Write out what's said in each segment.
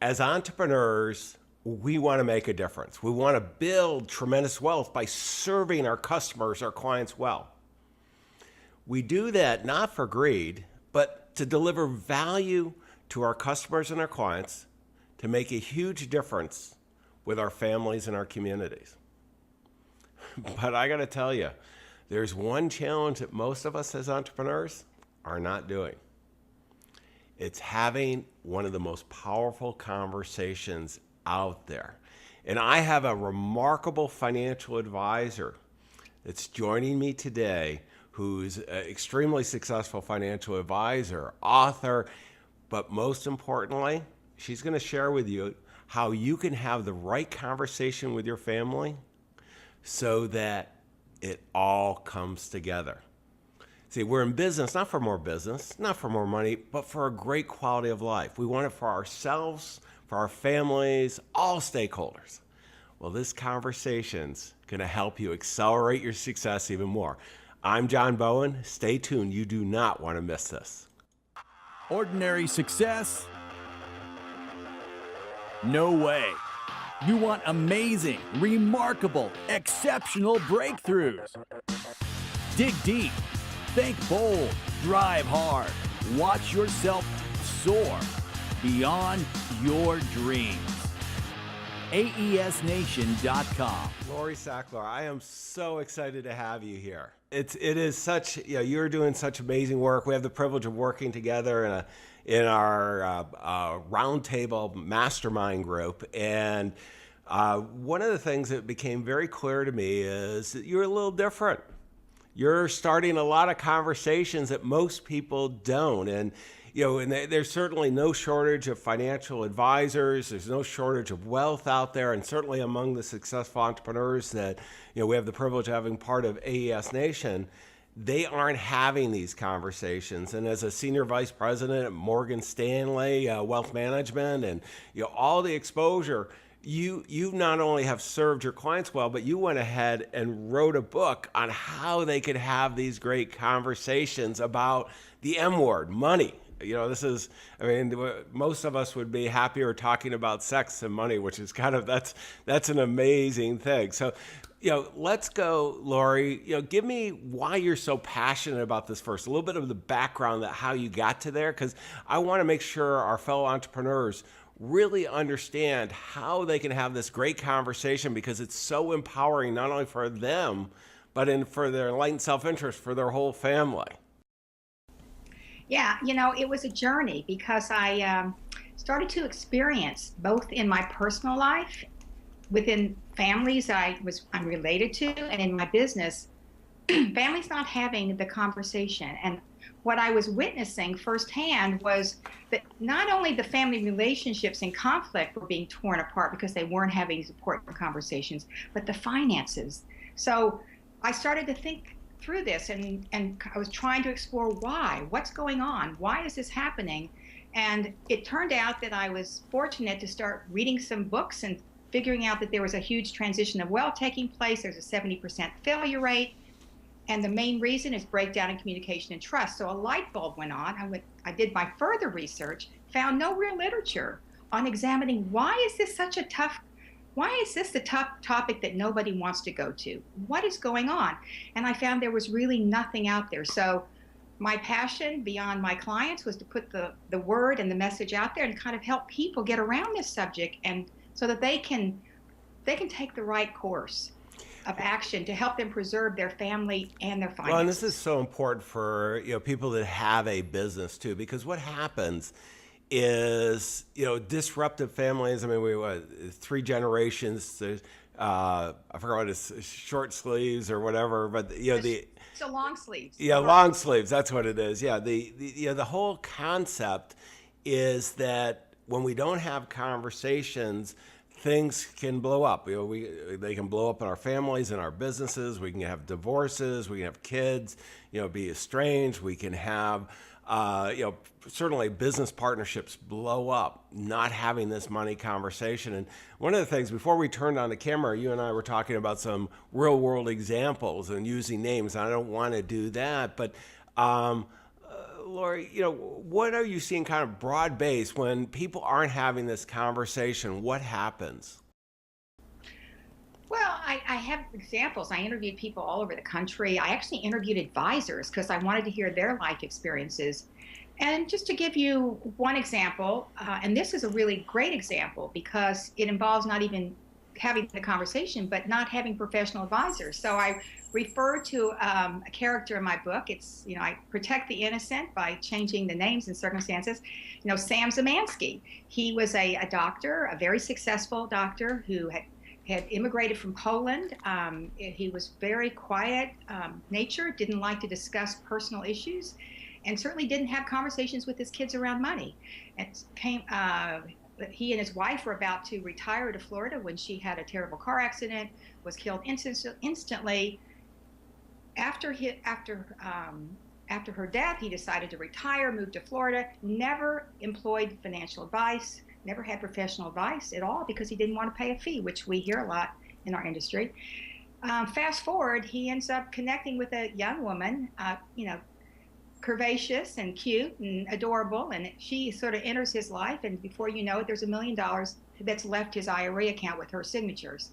As entrepreneurs, we want to make a difference. We want to build tremendous wealth by serving our customers, our clients well. We do that not for greed, but to deliver value to our customers and our clients to make a huge difference with our families and our communities. But I got to tell you, there's one challenge that most of us as entrepreneurs are not doing. It's having one of the most powerful conversations out there. And I have a remarkable financial advisor that's joining me today who's an extremely successful financial advisor, author, but most importantly, she's going to share with you how you can have the right conversation with your family so that it all comes together. See, we're in business, not for more business, not for more money, but for a great quality of life. We want it for ourselves, for our families, all stakeholders. Well, this conversation's going to help you accelerate your success even more. I'm John Bowen. Stay tuned. You do not want to miss this. Ordinary success? No way. You want amazing, remarkable, exceptional breakthroughs. Dig deep. Think bold, drive hard, watch yourself soar beyond your dreams. AESNation.com. Lori Sackler, I am so excited to have you here. It is such, you're doing such amazing work. We have the privilege of working together in our roundtable mastermind group. And one of the things that became very clear to me is that you're a little different. You're starting a lot of conversations that most people don't. And, there's certainly no shortage of financial advisors. There's no shortage of wealth out there. And certainly among the successful entrepreneurs that, we have the privilege of having part of AES Nation, they aren't having these conversations. And as a senior vice president at Morgan Stanley Wealth Management and, all the exposure, you not only have served your clients well, but you went ahead and wrote a book on how they could have these great conversations about the M word, money. Most of us would be happier talking about sex than money, which is that's an amazing thing. So, let's go, Lori. Give me why you're so passionate about this first, a little bit of the background that how you got to there, because I want to make sure our fellow entrepreneurs really understand how they can have this great conversation, because it's so empowering not only for them, but for their enlightened self-interest for their whole family. Yeah, it was a journey because I started to experience both in my personal life, within families I'm related to, and in my business, families not having the conversation. And what I was witnessing firsthand was that not only the family relationships and conflict were being torn apart because they weren't having these important conversations, but the finances. So I started to think through this, and I was trying to explore what's going on? Why is this happening? And it turned out that I was fortunate to start reading some books and figuring out that there was a huge transition of wealth taking place. There's a 70% failure rate. And the main reason is breakdown in communication and trust. So a light bulb went on. I did my further research, found no real literature on examining why is this the tough topic that nobody wants to go to? What is going on? And I found there was really nothing out there. So my passion beyond my clients was to put the word and the message out there and kind of help people get around this subject, and so that they can take the right course of action to help them preserve their family and their finances. Well, and this is so important for people that have a business too, because what happens is disruptive families. I mean, we 3 generations. I forgot what it's, short sleeves or whatever, but so long sleeves. Yeah, long sleeves. That's what it is. Yeah, the whole concept is that when we don't have conversations, things can blow up. They can blow up in our families and our businesses. We can have divorces. We can have kids, be estranged. We can have, certainly business partnerships blow up, not having this money conversation. And one of the things, before we turned on the camera, you and I were talking about some real world examples and using names. And I don't want to do that, but Lori, what are you seeing kind of broad based when people aren't having this conversation? What happens? Well, I have examples. I interviewed people all over the country. I actually interviewed advisors because I wanted to hear their life experiences. And just to give you one example, and this is a really great example because it involves not even having the conversation, but not having professional advisors. So I refer to a character in my book. It's, I protect the innocent by changing the names and circumstances. Sam Zemansky, he was a doctor, a very successful doctor who had immigrated from Poland. He was very quiet nature, didn't like to discuss personal issues, and certainly didn't have conversations with his kids around money. He and his wife were about to retire to Florida when she had a terrible car accident, was killed instantly. After her death, he decided to retire, moved to Florida, never employed financial advice, never had professional advice at all because he didn't want to pay a fee, which we hear a lot in our industry. Fast forward, he ends up connecting with a young woman, curvaceous and cute and adorable, and she sort of enters his life, and before you know it, there's $1 million that's left his IRA account with her signatures.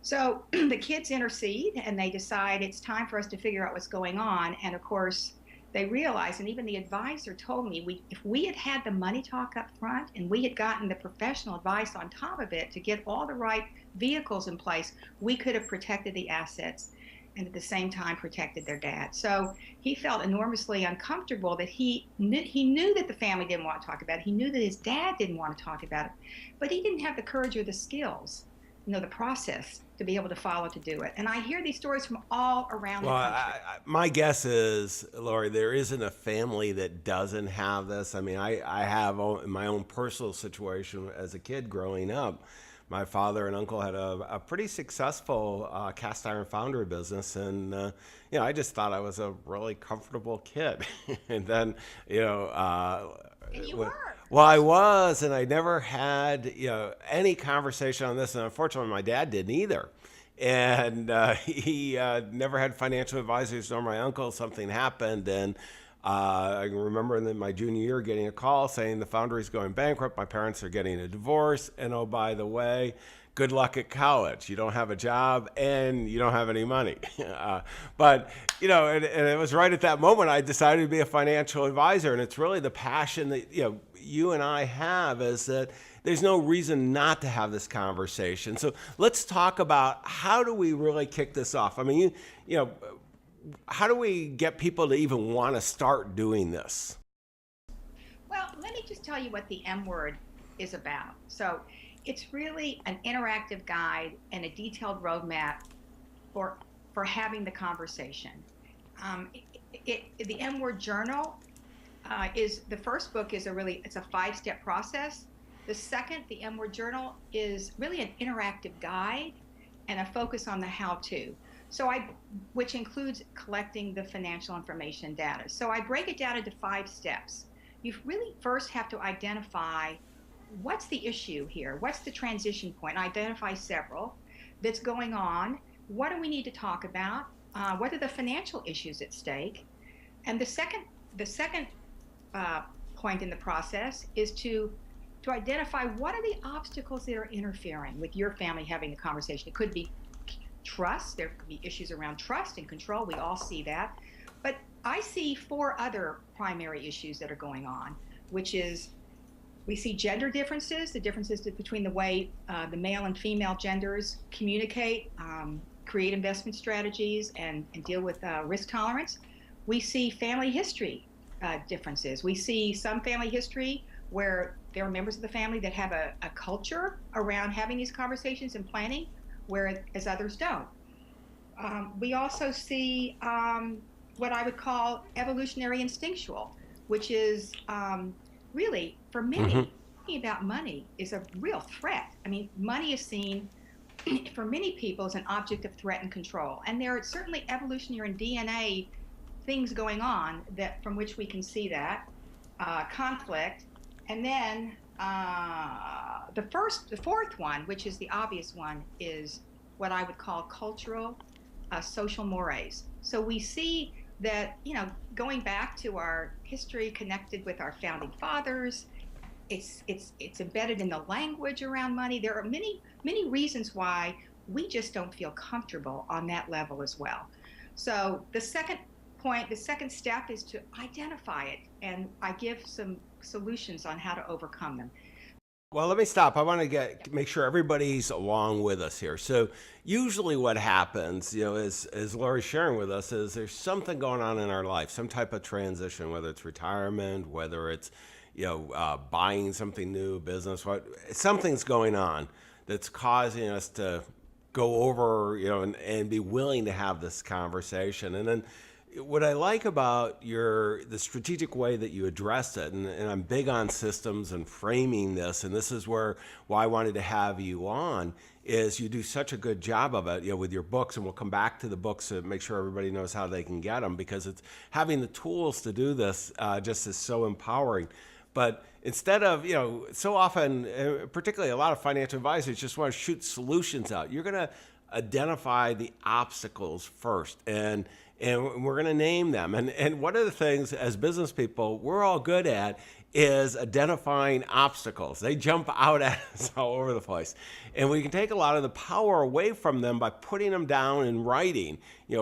So the kids intercede, and they decide it's time for us to figure out what's going on, and of course, they realize, and even the advisor told me, if we had had the money talk up front and we had gotten the professional advice on top of it to get all the right vehicles in place, we could have protected the assets and at the same time protected their dad. So he felt enormously uncomfortable that he knew that the family didn't want to talk about it. He knew that his dad didn't want to talk about it, but he didn't have the courage or the skills, the process to be able to follow to do it. And I hear these stories from all around the country. My guess is, Lori, there isn't a family that doesn't have this. I mean, I have my own personal situation as a kid growing up. My father and uncle had a pretty successful cast iron foundry business, and I just thought I was a really comfortable kid. And then, And you were. well, I was, and I never had any conversation on this, and unfortunately, my dad didn't either. And he never had financial advisors nor my uncle. Something happened, and I remember in my junior year getting a call saying the foundry's going bankrupt. My parents are getting a divorce, and oh, by the way, good luck at college. You don't have a job and you don't have any money. But, and it was right at that moment I decided to be a financial advisor. And it's really the passion that, you and I have, is that there's no reason not to have this conversation. So let's talk about how do we really kick this off? I mean, how do we get people to even want to start doing this? Well, let me just tell you what the M word is about. So it's really an interactive guide and a detailed roadmap for having the conversation. The M word journal is the first book is it's a 5-step process. The second, the M word journal, is really an interactive guide and a focus on the how-to. So which includes collecting the financial information data. So I break it down into 5 steps. You really first have to identify what's the issue here? What's the transition point? Identify several that's going on. What do we need to talk about? What are the financial issues at stake? And the second point in the process is to identify what are the obstacles that are interfering with your family having a conversation. It could be trust. There could be issues around trust and control. We all see that. But I see 4 other primary issues that are going on, which is we see gender differences, the differences between the way the male and female genders communicate, create investment strategies, and deal with risk tolerance. We see family history differences. We see some family history where there are members of the family that have a culture around having these conversations and planning, whereas others don't. We also see what I would call evolutionary instinctual, which is really, for many, talking about money is a real threat. I mean, money is seen for many people as an object of threat and control. And there are certainly evolutionary and DNA things going on from which we can see that conflict. And then the fourth one, which is the obvious one, is what I would call cultural social mores. So we see that, going back to our history connected with our founding fathers, it's embedded in the language around money. There are many reasons why we just don't feel comfortable on that level as well. So the second step is to identify it, and I give some solutions on how to overcome them. Well, let me stop. I want to make sure everybody's along with us here. So, usually, what happens, as Lori's sharing with us, is there's something going on in our life, some type of transition, whether it's retirement, whether it's, buying something new, business, something's going on that's causing us to go over, and be willing to have this conversation. And then what I like about the strategic way that you address it, and I'm big on systems and framing this, and this is why I wanted to have you on, is you do such a good job of it, with your books, and we'll come back to the books to make sure everybody knows how they can get them, because it's having the tools to do this just is so empowering. But instead of, so often, particularly a lot of financial advisors just want to shoot solutions out. You're going to identify the obstacles first, and we're going to name them. And one of the things as business people we're all good at is identifying obstacles. They jump out at us all over the place. And we can take a lot of the power away from them by putting them down in writing,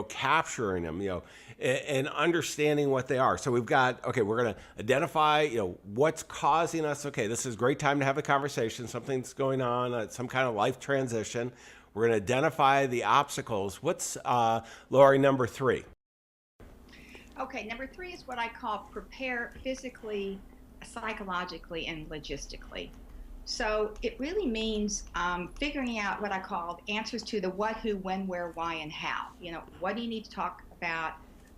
capturing them, and understanding what they are. So we've got, okay, we're going to identify, what's causing us. Okay, this is a great time to have a conversation. Something's going on, some kind of life transition. We're going to identify the obstacles. What's, Lori, number 3? Okay, number 3 is what I call prepare physically, psychologically, and logistically. So it really means figuring out what I call answers to the what, who, when, where, why, and how. What do you need to talk about?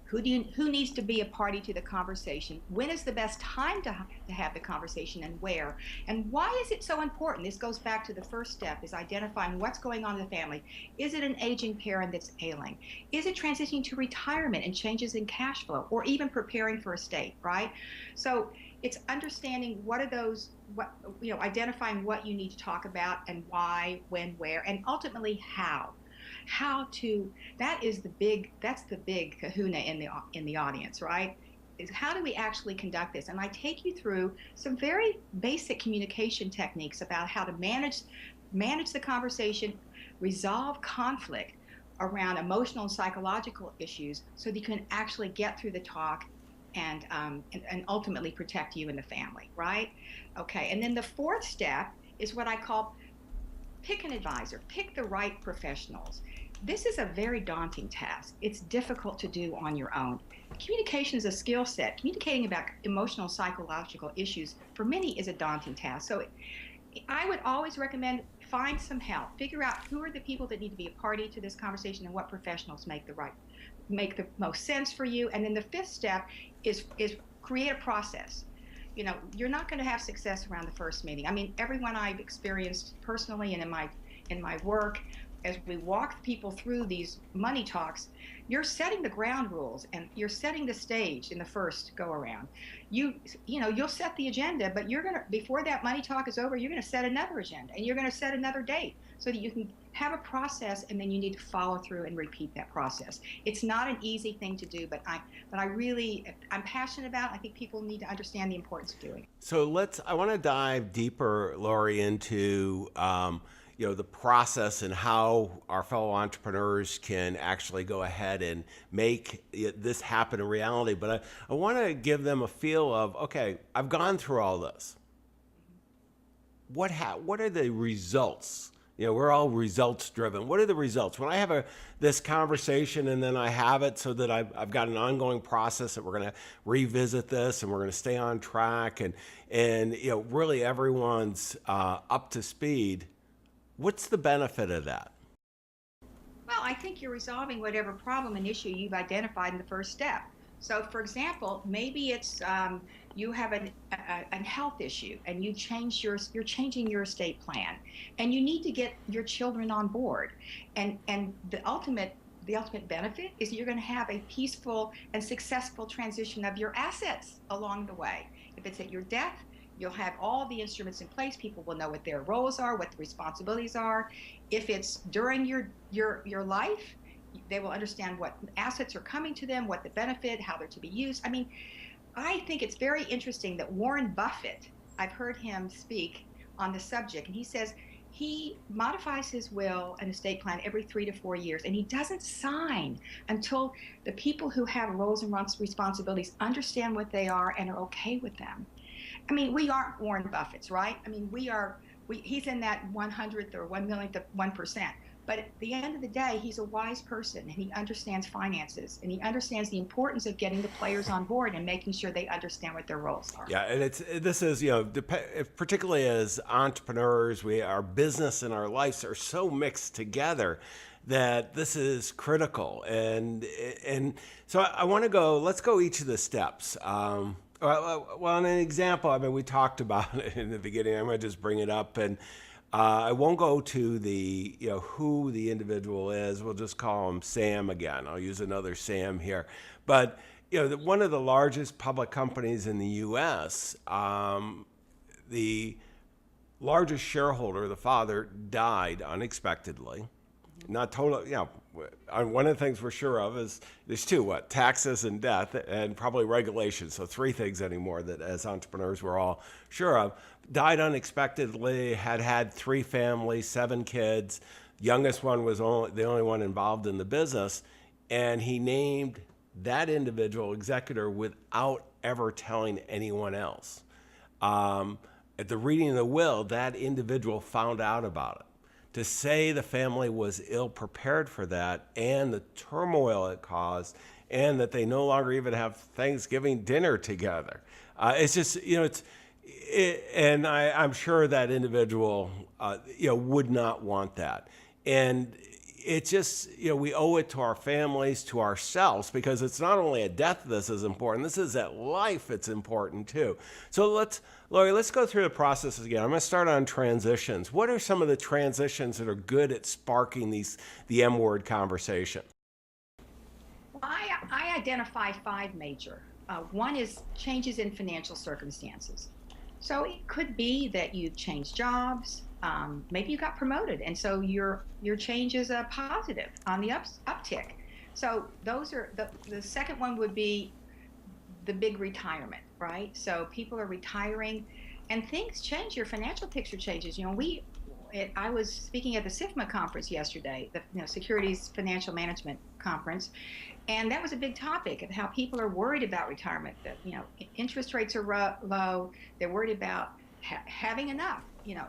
Who needs to be a party to the conversation? When is the best time to have the conversation, and where? And why is it so important? This goes back to the first step, is identifying what's going on in the family. Is it an aging parent that's ailing? Is it transitioning to retirement and changes in cash flow, or even preparing for estate, right? So it's understanding identifying what you need to talk about, and why, when, where, and ultimately how. That's the big kahuna in the audience, right? Is how do we actually conduct this? And I take you through some very basic communication techniques about how to manage the conversation, resolve conflict around emotional and psychological issues, so that you can actually get through the talk and ultimately protect you and the family, right? Okay, and then the 4th step is what I call pick an advisor, pick the right professionals. This is a very daunting task. It's difficult to do on your own. Communication is a skill set. Communicating about emotional, psychological issues for many is a daunting task. So I would always recommend find some help. Figure out who are the people that need to be a party to this conversation, and what professionals make the most sense for you. And then the 5th step is create a process. You're not going to have success around the first meeting. I mean, everyone I've experienced personally and in my work, as we walk people through these money talks, you're setting the ground rules, and you're setting the stage in the first go around. You'll set the agenda, but before that money talk is over, you're going to set another agenda, and you're going to set another date, so that you can have a process, and then you need to follow through and repeat that process. It's not an easy thing to do, but I'm passionate about it. I think people need to understand the importance of doing it. So I want to dive deeper, Lori, into the process and how our fellow entrepreneurs can actually go ahead and make this happen in reality. But I want to give them a feel of, okay, I've gone through all this. What are the results? We're all results driven. What are the results? When I have this conversation, and then I have it so that I've got an ongoing process that we're going to revisit this, and we're going to stay on track, and really everyone's up to speed. What's the benefit of that? Well, I think you're resolving whatever problem and issue you've identified in the first step. So, for example, maybe it's you have a health issue, and you're changing your estate plan, and you need to get your children on board. And the ultimate benefit is you're going to have a peaceful and successful transition of your assets along the way. If it's at your death, you'll have all the instruments in place. People will know what their roles are, what the responsibilities are. If it's during your life, they will understand what assets are coming to them, what the benefit, how they're to be used. I mean, I think it's very interesting that Warren Buffett, I've heard him speak on the subject, and he says he modifies his will and estate plan every 3 to 4 years, and he doesn't sign until the people who have roles and responsibilities understand what they are and are okay with them. I mean, we aren't Warren Buffett's, right? I mean, he's in that 100th or 1 millionth of 1%. But at the end of the day, he's a wise person, and he understands finances, and he understands the importance of getting the players on board and making sure they understand what their roles are. Yeah, and this is, particularly as entrepreneurs, our business and our lives are so mixed together that this is critical. And so I want to let's go each of the steps. Well, in an example, I mean, we talked about it in the beginning. I'm going to just bring it up, and I won't go to the, who the individual is. We'll just call him Sam again. I'll use another Sam here. But, one of the largest public companies in the U.S., the largest shareholder, the father, died unexpectedly. Not totally, one of the things we're sure of is there's two, taxes and death and probably regulations. So three things anymore that as entrepreneurs we're all sure of. Died unexpectedly, had 3 families, 7 kids. Youngest one was the only one involved in the business. And he named that individual executor without ever telling anyone else. At the reading of the will, that individual found out about it. To say the family was ill prepared for that and the turmoil it caused, and that they no longer even have Thanksgiving dinner together. It's just, and I'm sure that individual, would not want that. And it's just, we owe it to our families, to ourselves, because it's not only a death this is important, this is at life it's important too. So Lori, let's go through the process again. I'm going to start on transitions. What are some of the transitions that are good at sparking the M-word conversation? I identify 5 major. One is changes in financial circumstances. So it could be that you've changed jobs, maybe you got promoted, and so your change is a positive on the uptick. So those are the second one would be the big retirement, right? So people are retiring, and things change. Your financial picture changes. I was speaking at the SIFMA conference yesterday, the Securities Financial Management Conference, and that was a big topic of how people are worried about retirement. That interest rates are low. They're worried about having enough.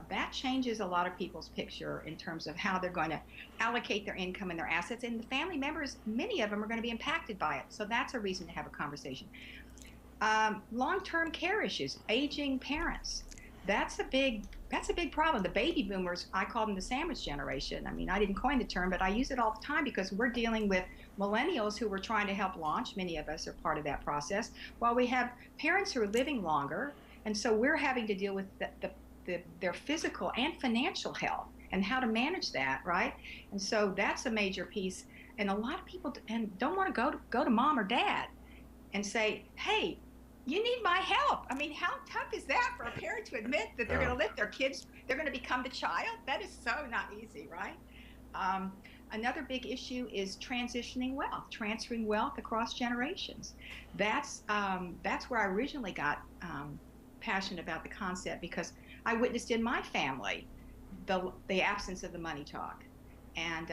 That changes a lot of people's picture in terms of how they're going to allocate their income and their assets. And the family members, many of them are going to be impacted by it. So that's a reason to have a conversation. Long-term care issues, aging parents. That's a big problem. The baby boomers, I call them the sandwich generation. I mean, I didn't coin the term, but I use it all the time because we're dealing with millennials who we're trying to help launch. Many of us are part of that process. While we have parents who are living longer, and so we're having to deal with their physical and financial health and how to manage that, right? And so that's a major piece. And a lot of people don't want to go to mom or dad and say, hey, you need my help. I mean, how tough is that for a parent to admit that they're going to let their kids, they're going to become the child? That is so not easy, right? Another big issue is transitioning wealth, transferring wealth across generations. That's where I originally got passionate about the concept, because I witnessed in my family the absence of the money talk, and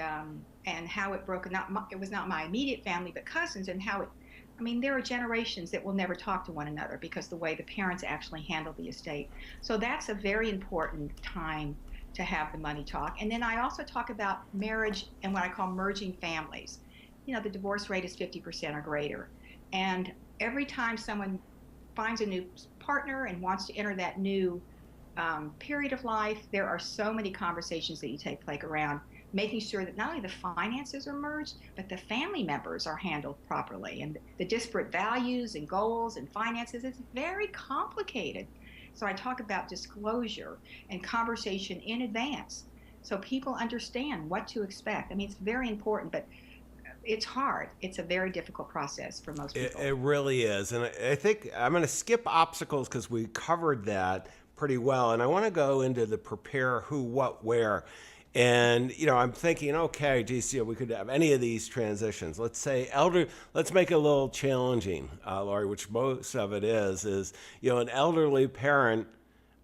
how it broke. It was not my immediate family, but cousins, and how it. I mean, there are generations that will never talk to one another because the way the parents actually handle the estate. So that's a very important time to have the money talk. And then I also talk about marriage and what I call merging families. The divorce rate is 50% or greater. And every time someone finds a new partner and wants to enter that new period of life, there are so many conversations that you take place around making sure that not only the finances are merged, but the family members are handled properly. And the disparate values and goals and finances is very complicated. So I talk about disclosure and conversation in advance so people understand what to expect. I mean, it's very important, but it's hard. It's a very difficult process for most people. It really is. And I think I'm going to skip obstacles because we covered that pretty well. And I want to go into the prepare, who, what, where. And I'm thinking, okay, geez, we could have any of these transitions. Let's say let's make it a little challenging, Lori, which most of it is an elderly parent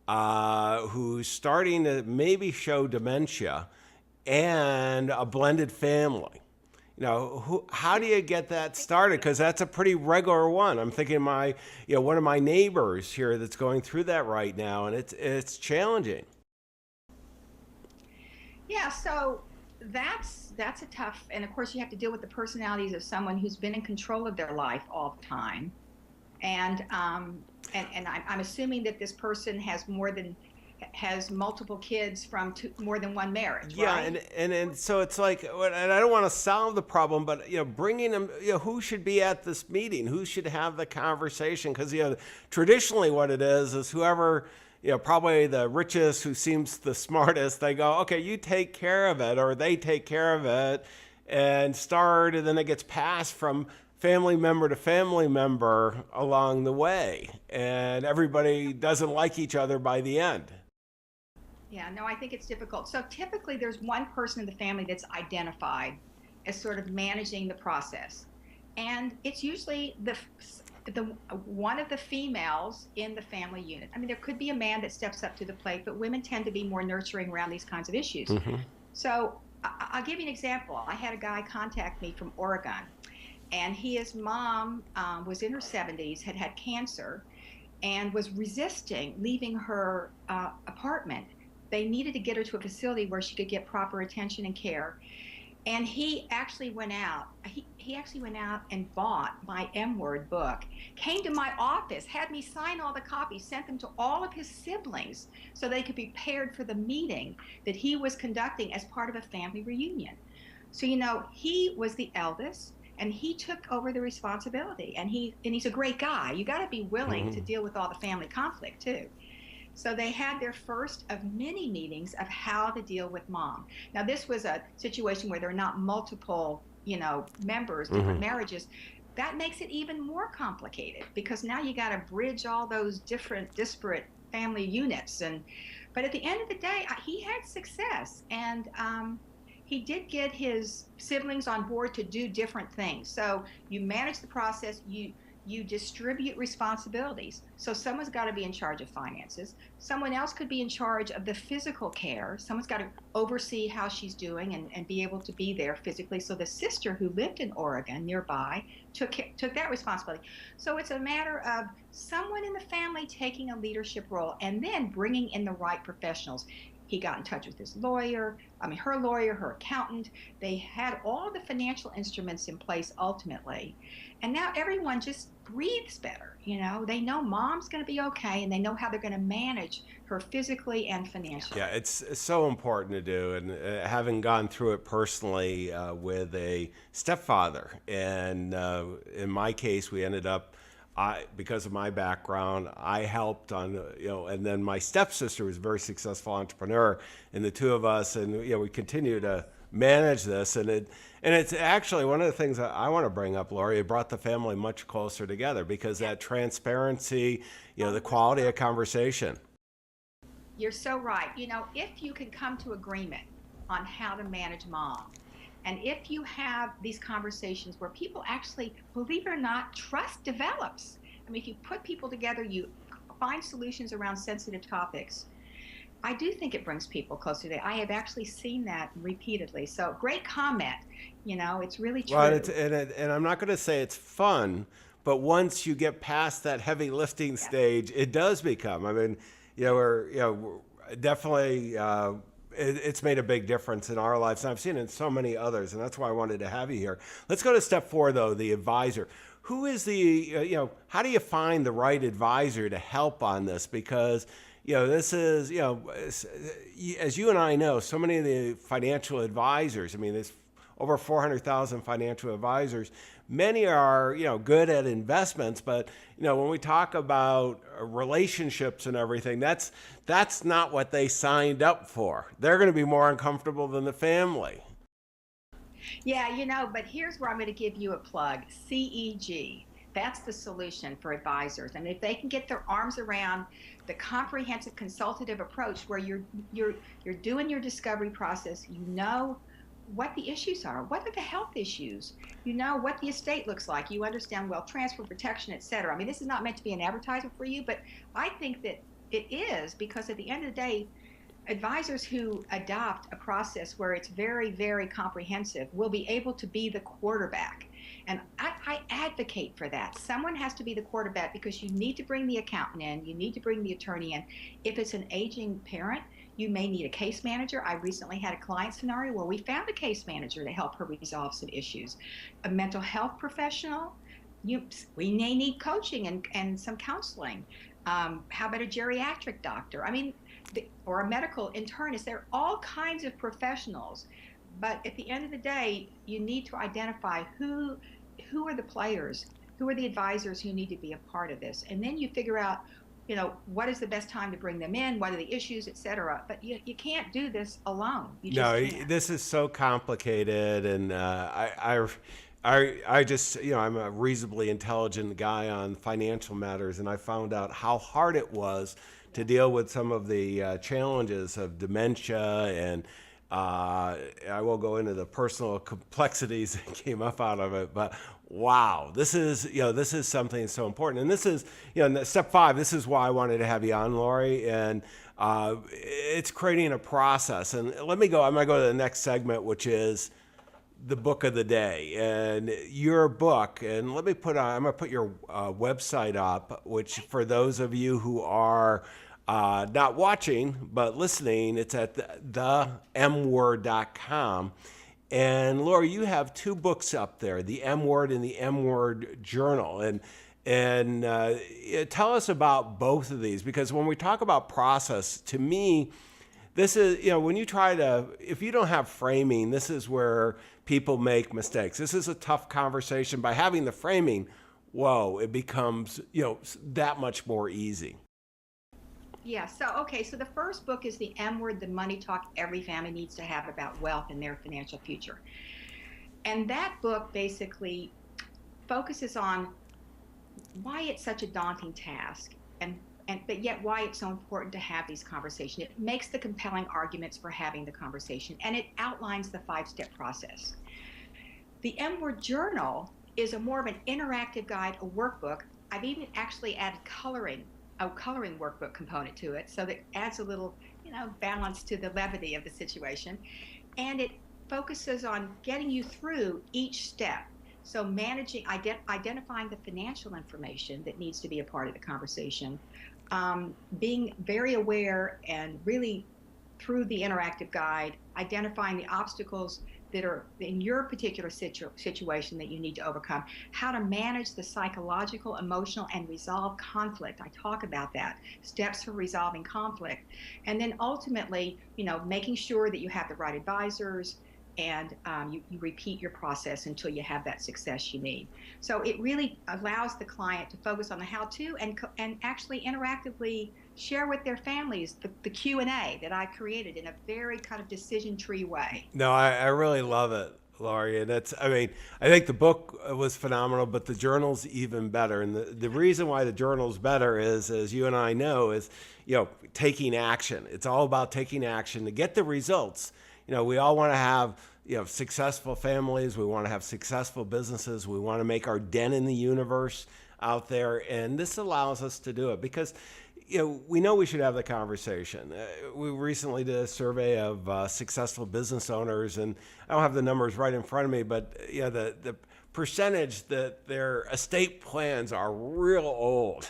who's starting to maybe show dementia and a blended family. How do you get that started? Because that's a pretty regular one. I'm thinking one of my neighbors here that's going through that right now, and it's challenging. Yeah, so that's a tough, and of course you have to deal with the personalities of someone who's been in control of their life all the time, and I'm assuming that this person has multiple kids from more than one marriage, Yeah, right? and so it's like, and I don't want to solve the problem, but bringing them, who should be at this meeting, who should have the conversation, because traditionally what it is whoever, probably the richest, who seems the smartest, they go, okay, you take care of it, or they take care of it, and then it gets passed from family member to family member along the way, and everybody doesn't like each other by the end. Yeah, no, I think it's difficult. So typically there's one person in the family that's identified as sort of managing the process. And it's usually the one of the females in the family unit. I mean, there could be a man that steps up to the plate, but women tend to be more nurturing around these kinds of issues. Mm-hmm. So I'll give you an example. I had a guy contact me from Oregon, and his mom was in her 70s, had had cancer, and was resisting leaving her apartment. They needed to get her to a facility where she could get proper attention and care. And he actually went out. He actually went out and bought my M Word book, came to my office, had me sign all the copies, sent them to all of his siblings so they could be prepared for the meeting that he was conducting as part of a family reunion. So, he was the eldest, and he took over the responsibility. And he's a great guy. You got to be willing to deal with all the family conflict too. So they had their first of many meetings of how to deal with mom. Now, this was a situation where there are not multiple, members, different marriages. That makes it even more complicated, because now you got to bridge all those different disparate family units. But at the end of the day, he had success, and he did get his siblings on board to do different things. So you manage the process, you distribute responsibilities. So someone's got to be in charge of finances. Someone else could be in charge of the physical care. Someone's got to oversee how she's doing and be able to be there physically. So the sister who lived in Oregon nearby took that responsibility. So it's a matter of someone in the family taking a leadership role and then bringing in the right professionals. He got in touch with her lawyer, her accountant. They had all the financial instruments in place ultimately. And now everyone just breathes better. They know mom's going to be okay, and they know how they're going to manage her physically and financially. Yeah, it's so important to do. And having gone through it personally with a stepfather, and in my case, we ended up, because of my background, I helped on, and then my stepsister was a very successful entrepreneur, and the two of us, and we continue to manage this, and it's actually one of the things that I want to bring up, Lori. It brought the family much closer together, because that transparency, the quality of conversation. You're so right. If you can come to agreement on how to manage mom, and if you have these conversations where people actually, believe it or not, trust develops. I mean, if you put people together, you find solutions around sensitive topics. I do think it brings people closer together. I have actually seen that repeatedly. So great comment. It's really true. Well, and I'm not going to say it's fun, but once you get past that heavy lifting stage, it does become. I mean, we're definitely. It's made a big difference in our lives, and I've seen it in so many others, and that's why I wanted to have you here. Let's go to step 4, though, the advisor. Who is how do you find the right advisor to help on this? Because, this is, as you and I know, so many of the financial advisors, I mean, there's over 400,000 financial advisors. Many are, good at investments, but, when we talk about relationships and everything, that's not what they signed up for. They're going to be more uncomfortable than the family. Yeah, but here's where I'm going to give you a plug. CEG. That's the solution for advisors. And if they can get their arms around the comprehensive consultative approach where you're doing your discovery process, you know what the issues are, what are the health issues, you know what the estate looks like, you understand wealth transfer, protection, et cetera. I mean, this is not meant to be an advertisement for you, but I think that it is, because at the end of the day, advisors who adopt a process where it's very, very comprehensive will be able to be the quarterback. And I advocate for that. Someone has to be the quarterback because you need to bring the accountant in, you need to bring the attorney in. If it's an aging parent, you may need a case manager. I recently had a client scenario where we found a case manager to help her resolve some issues. A mental health professional, we may need coaching and some counseling. How about a geriatric doctor? I mean, or a medical internist. There are all kinds of professionals, but at the end of the day, you need to identify who are the players, who are the advisors who need to be a part of this, and then you figure out, what is the best time to bring them in, what are the issues, et cetera. But you can't do this alone. You just No, can't. this is so complicated, and I just, I'm a reasonably intelligent guy on financial matters, and I found out how hard it was to deal with some of the challenges of dementia, and I won't go into the personal complexities that came up out of it, but wow, this is something so important. And this is, step 5, this is why I wanted to have you on, Lori, and it's creating a process. And I'm going to go to the next segment, which is the book of the day, and your book. And I'm going to put your website up, which for those of you who are not watching but listening, it's at themword.com. And Laura, you have 2 books up there, the M Word and the M Word Journal, and tell us about both of these, because when we talk about process, to me, this is, when you if you don't have framing, this is where people make mistakes. This is a tough conversation. By having the framing, it becomes, that much more easy. Yeah, so the first book is the M Word, the money talk every family needs to have about wealth and their financial future. And that book basically focuses on why it's such a daunting task, but yet why it's so important to have these conversations. It makes the compelling arguments for having the conversation, and it outlines the 5-step process. The M Word Journal is more of an interactive guide, a workbook. I've even actually added a coloring workbook component to it, so that adds a little, balance to the levity of the situation. And it focuses on getting you through each step. So identifying the financial information that needs to be a part of the conversation, being very aware and really through the interactive guide, identifying the obstacles that are in your particular situation that you need to overcome, how to manage the psychological, emotional, and resolve conflict. I talk about that, steps for resolving conflict. And then ultimately, making sure that you have the right advisors, and you repeat your process until you have that success you need. So it really allows the client to focus on the how-to and actually interactively share with their families the Q&A that I created in a very kind of decision tree way. No, I really love it, Laurie. And I think the book was phenomenal, but the journal's even better. And the reason why the journal's better is, as you and I know, is, taking action. It's all about taking action to get the results. We all want to have, successful families. We want to have successful businesses. We want to make our dent in the universe out there. And this allows us to do it because, we know we should have the conversation. We recently did a survey of successful business owners, and I don't have the numbers right in front of me, but the percentage that their estate plans are real old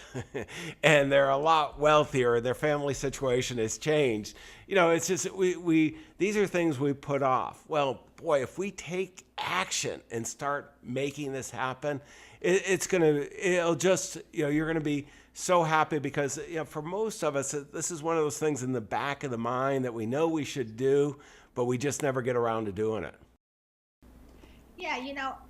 and they're a lot wealthier, their family situation has changed. It's just, these are things we put off. Well, boy, if we take action and start making this happen, you're going to be so happy because, for most of us, this is one of those things in the back of the mind that we know we should do, but we just never get around to doing it. Yeah,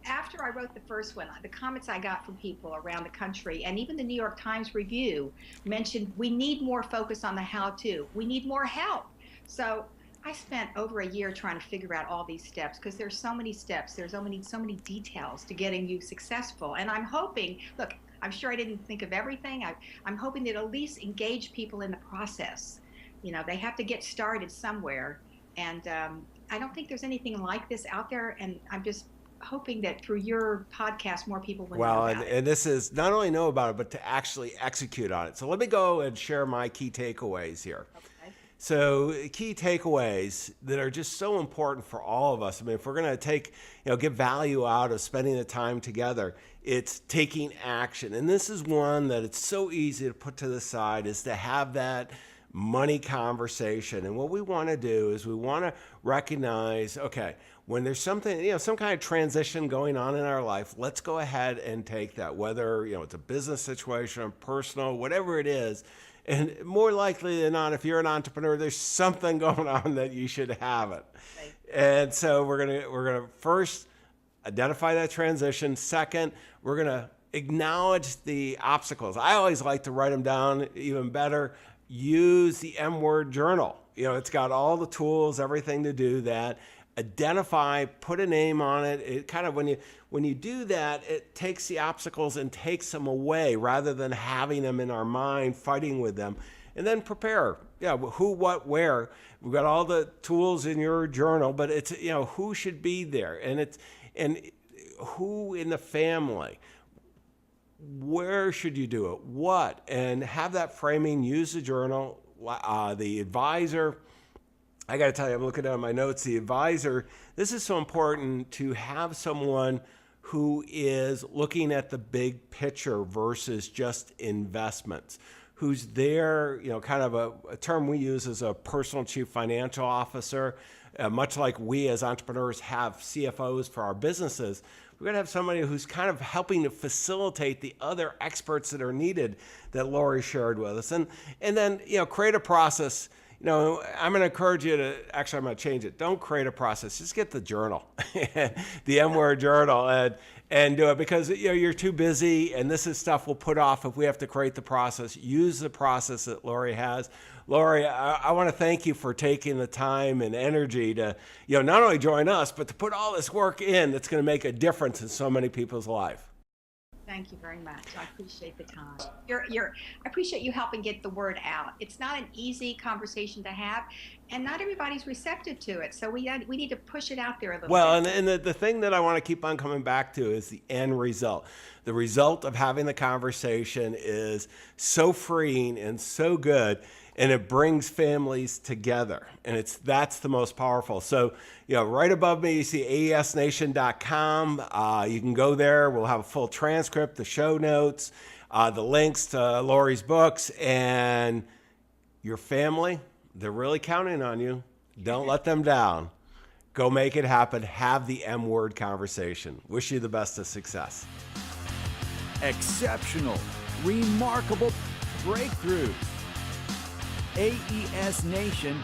after I wrote the first one, the comments I got from people around the country, and even the New York Times Review mentioned we need more focus on the how-to. We need more help. So I spent over a year trying to figure out all these steps because there's so many steps. There's so many details to getting you successful. And I'm hoping, look, I'm sure I didn't think of everything. I'm hoping that at least engage people in the process. They have to get started somewhere. And I don't think there's anything like this out there. And I'm just hoping that through your podcast, more people will know Well, about it. and this is not only know about it, but to actually execute on it. So let me go and share my key takeaways here. Okay. So key takeaways that are just so important for all of us. I mean, if we're going to get value out of spending the time together, it's taking action. And this is one that it's so easy to put to the side, is to have that money conversation. And what we want to do is we want to recognize, okay, when there's something, some kind of transition going on in our life, let's go ahead and take that, whether, it's a business situation, personal, whatever it is. And more likely than not, if you're an entrepreneur, there's something going on that you should have it. Right. And so we're gonna first identify that transition. Second, we're gonna acknowledge the obstacles. I always like to write them down. Even better, use the M word journal. It's got all the tools, everything to do that. Identify, put a name on it. It kind of, when you do that, it takes the obstacles and takes them away rather than having them in our mind, fighting with them. And then prepare. Yeah, who, what, where. We've got all the tools in your journal, but it's, who should be there, and who in the family. Where should you do it? What? And have that framing. Use the journal. The advisor. I got to tell you, I'm looking down my notes. The advisor, this is so important to have someone who is looking at the big picture versus just investments, who's there, kind of a term we use as a personal chief financial officer, much like we as entrepreneurs have CFOs for our businesses. We're going to have somebody who's kind of helping to facilitate the other experts that are needed that Lori shared with us. And then, create a process. I'm going to encourage you to, actually, I'm going to change it. Don't create a process. Just get the journal, the M word journal, and do it, because you're too busy, and this is stuff we'll put off if we have to create the process. Use the process that Lori has. Lori, I want to thank you for taking the time and energy to, not only join us, but to put all this work in that's going to make a difference in so many people's life. Thank you very much. I appreciate the time. I appreciate you helping get the word out. It's not an easy conversation to have, and not everybody's receptive to it. So we need to push it out there a little bit. bit. And the thing that I want to keep on coming back to is the end result. The result of having the conversation is so freeing and so good, and it brings families together, and that's the most powerful. So, right above me, you see aesnation.com. You can go there. We'll have a full transcript, the show notes, the links to Lori's books, and your family, they're really counting on you. Don't let them down. Go make it happen. Have the M word conversation. Wish you the best of success. Exceptional, remarkable breakthroughs. aesnation.com